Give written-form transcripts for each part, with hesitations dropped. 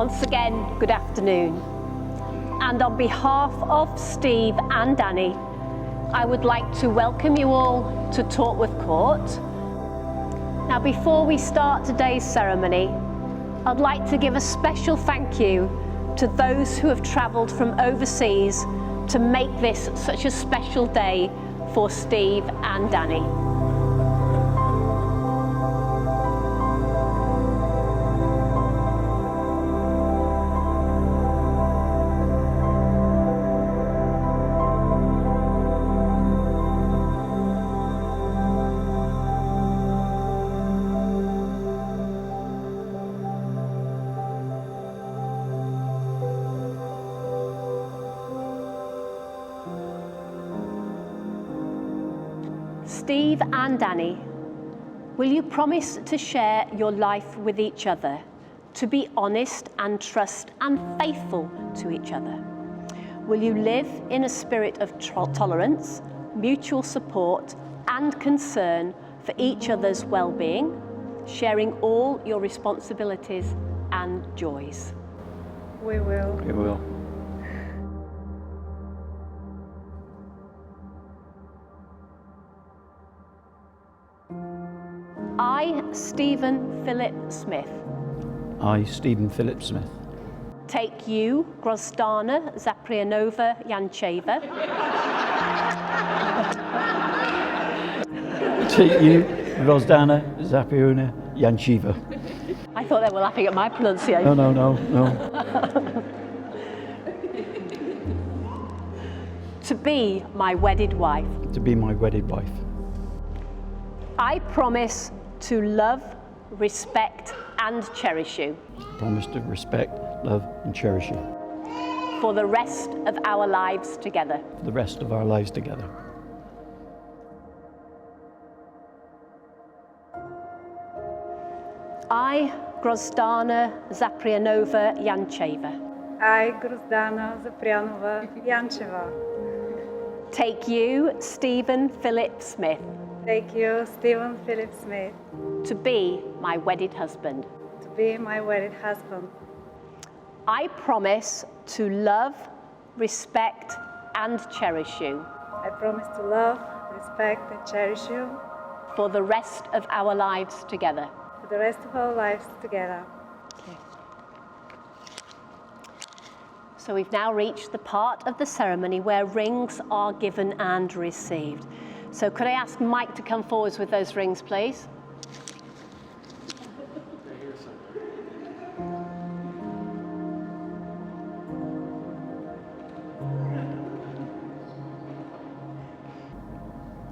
Once again, good afternoon. And on behalf of Steve and Dani, I would like to welcome you all to Talk with Court. Now, before we start today's ceremony, I'd like to give a special thank you to those who have travelled from overseas to make this such a special day for Steve and Dani. Steve and Dani, will you promise to share your life with each other, to be honest and trust and faithful to each other? Will you live in a spirit of tolerance, mutual support and concern for each other's well-being, sharing all your responsibilities and joys. We will. We will. I, Stephen Philip Smith, I, Stephen Philip Smith, take you, Grozdana Zaprianova Yancheva, take you, Rozdana Zapiona Yanchiva. I thought they were laughing at my pronunciation. No. To be my wedded wife. To be my wedded wife. I promise to love, respect and cherish you. Promise to respect, love and cherish you. For the rest of our lives together. For the rest of our lives together. I, Grozdana Zaprianova Yancheva, I, Grozdana Zaprianova Yancheva, take you, Stephen Philip Smith, take you, Stephen Philip Smith, to be my wedded husband. to be my wedded husband. I promise to love, respect and cherish you. I promise to love, respect and cherish you For the rest of our lives together. for the rest of our lives together. So we've now reached the part of the ceremony where rings are given and received. So could I ask Mike to come forwards with those rings, please?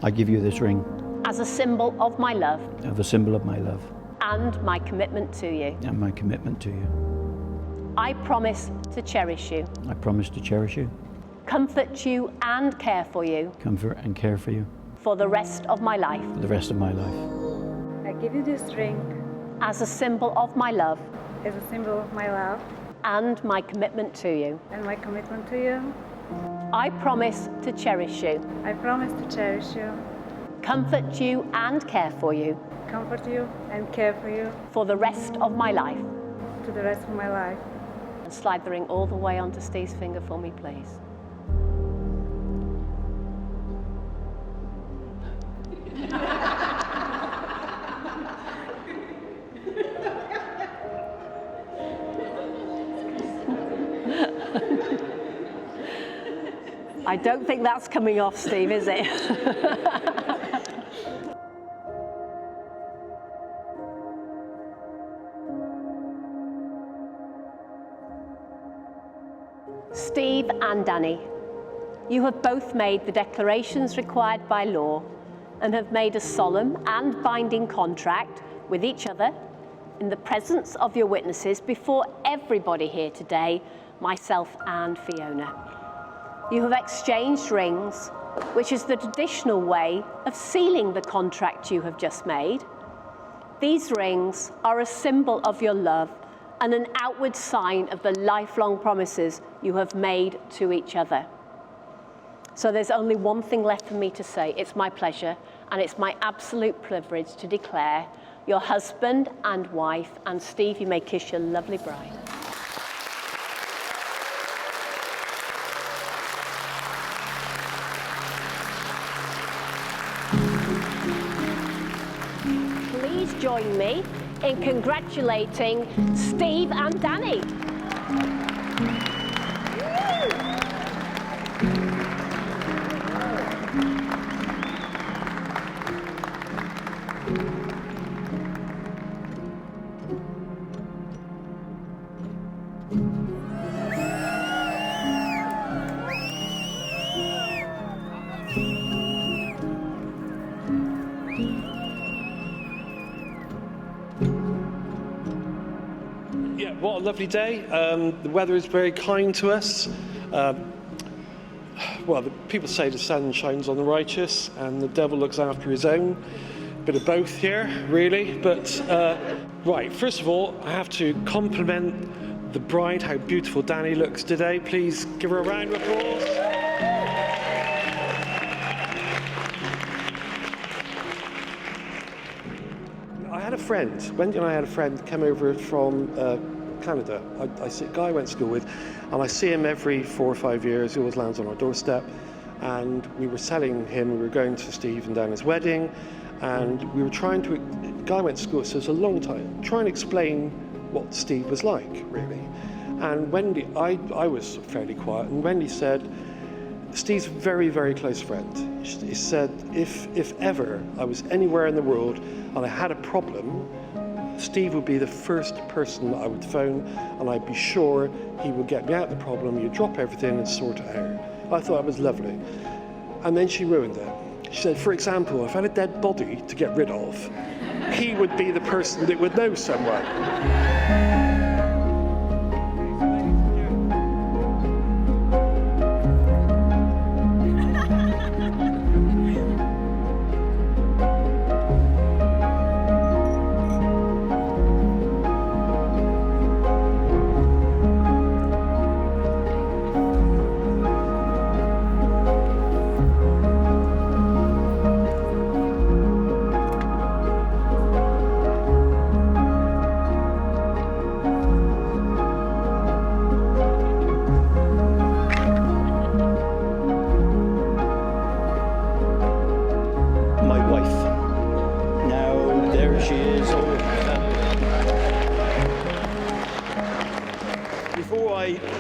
I give you this ring As a symbol of my love as a symbol of my love and my commitment to you. and my commitment to you. I promise to cherish you, I promise to cherish you, comfort you and care for you comfort and care for you for the rest of my life. for the rest of my life. I give you this ring As a symbol of my love as a symbol of my love and my commitment to you. and my commitment to you. I promise to cherish you, I promise to cherish you, comfort you and care for you comfort you and care for you for the rest of my life. to the rest of my life. And slide the ring all the way onto Steve's finger for me, please. I don't think that's coming off, Steve, is it? Steve and Dani, you have both made the declarations required by law and have made a solemn and binding contract with each other in the presence of your witnesses before everybody here today, myself and Fiona. You have exchanged rings, which is the traditional way of sealing the contract you have just made. These rings are a symbol of your love and an outward sign of the lifelong promises you have made to each other. So there's only one thing left for me to say. It's my pleasure and it's my absolute privilege to declare your husband and wife, and Steve, you may kiss your lovely bride. Please join me in congratulating Steve and Dani. Yeah, what a lovely day. The weather is very kind to us. Well, people say the sun shines on the righteous and the devil looks after his own. Bit of both here, really. But, right, first of all, I have to compliment the bride, how beautiful Dani looks today. Please give her a round of applause. had a friend, Wendy and I had a friend come over from Canada. A guy I went to school with, and I see him every 4 or 5 years. He always lands on our doorstep. And we were selling him, we were going to Steve and Dani's wedding, and we were trying to, the guy went to school, so it's a long time, trying to explain what Steve was like, really. And Wendy, I was fairly quiet, and Wendy said, Steve's a very, very close friend. He said, if ever I was anywhere in the world and I had a problem, Steve would be the first person that I would phone, and I'd be sure he would get me out of the problem, you'd drop everything and sort it out. I thought it was lovely. And then she ruined it. She said, for example, if I had a dead body to get rid of, he would be the person that would know someone.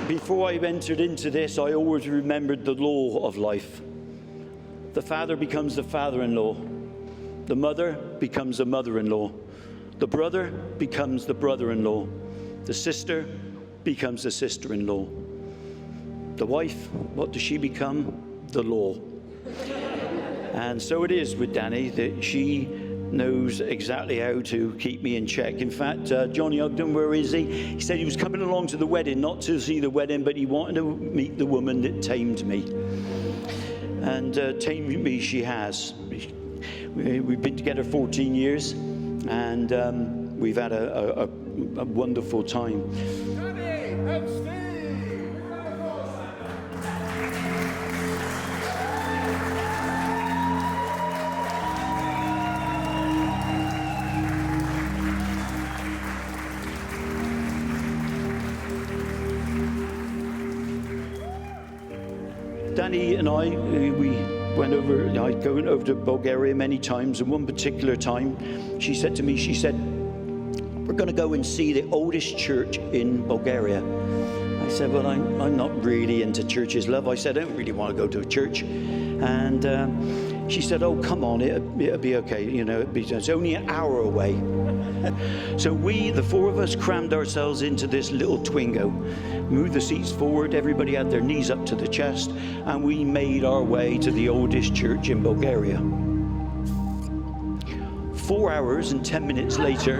Before I entered into this, I always remembered the law of life. The father becomes the father-in-law. The mother becomes the mother-in-law. The brother becomes the brother-in-law. The sister becomes the sister-in-law. The wife, what does she become? The law. And so it is with Dani, that she knows exactly how to keep me in check. In fact, Johnny Ogden, where is he? He said he was coming along to the wedding, not to see the wedding, but he wanted to meet the woman that tamed me. And tamed me she has. We've been together 14 years, and we've had a wonderful time. Dani and Steve! Dani and I, we went over, I'd gone over to Bulgaria many times, and one particular time she said to me, she said, we're going to go and see the oldest church in Bulgaria. I said, well, I'm not really into churches, love. I said, I don't really want to go to a church. And she said, oh, come on, it'll be okay. You know, it's only an hour away. So we, the four of us, crammed ourselves into this little Twingo, moved the seats forward, everybody had their knees up to the chest, and we made our way to the oldest church in Bulgaria. 4 hours and 10 minutes later,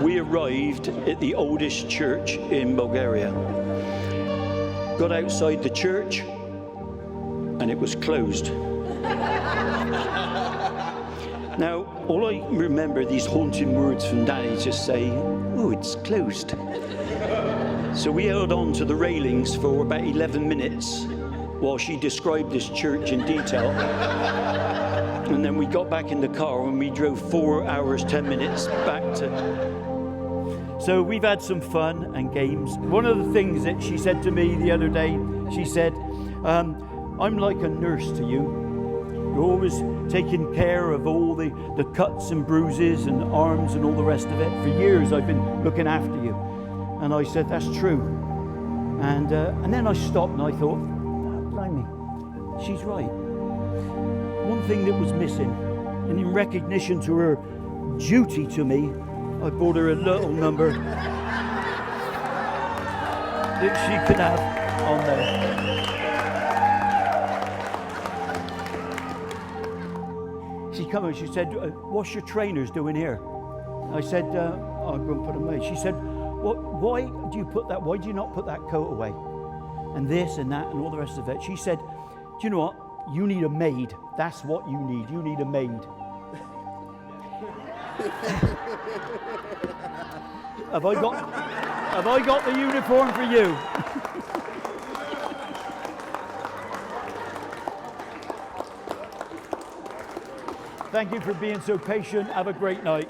we arrived at the oldest church in Bulgaria. Got outside the church, and it was closed. Now, all I remember these haunting words from Dani just say, oh, it's closed. So we held on to the railings for about 11 minutes while she described this church in detail. And then we got back in the car and we drove 4 hours, 10 minutes back to... So we've had some fun and games. One of the things that she said to me the other day, she said, I'm like a nurse to you. You're always taking care of all the cuts and bruises and arms and all the rest of it. For years I've been looking after you. And I said, that's true. And then I stopped and I thought, oh, blimey, she's right. One thing that was missing, and in recognition to her duty to me, I bought her a little number that she could have on there. She came and she said, what's your trainers doing here? I said, I'm going to put them away. She said, why do you put that? Why do you not put that coat away? And this and that and all the rest of it. She said, do you know what? You need a maid. That's what you need. You need a maid. Have I got the uniform for you? Thank you for being so patient. Have a great night.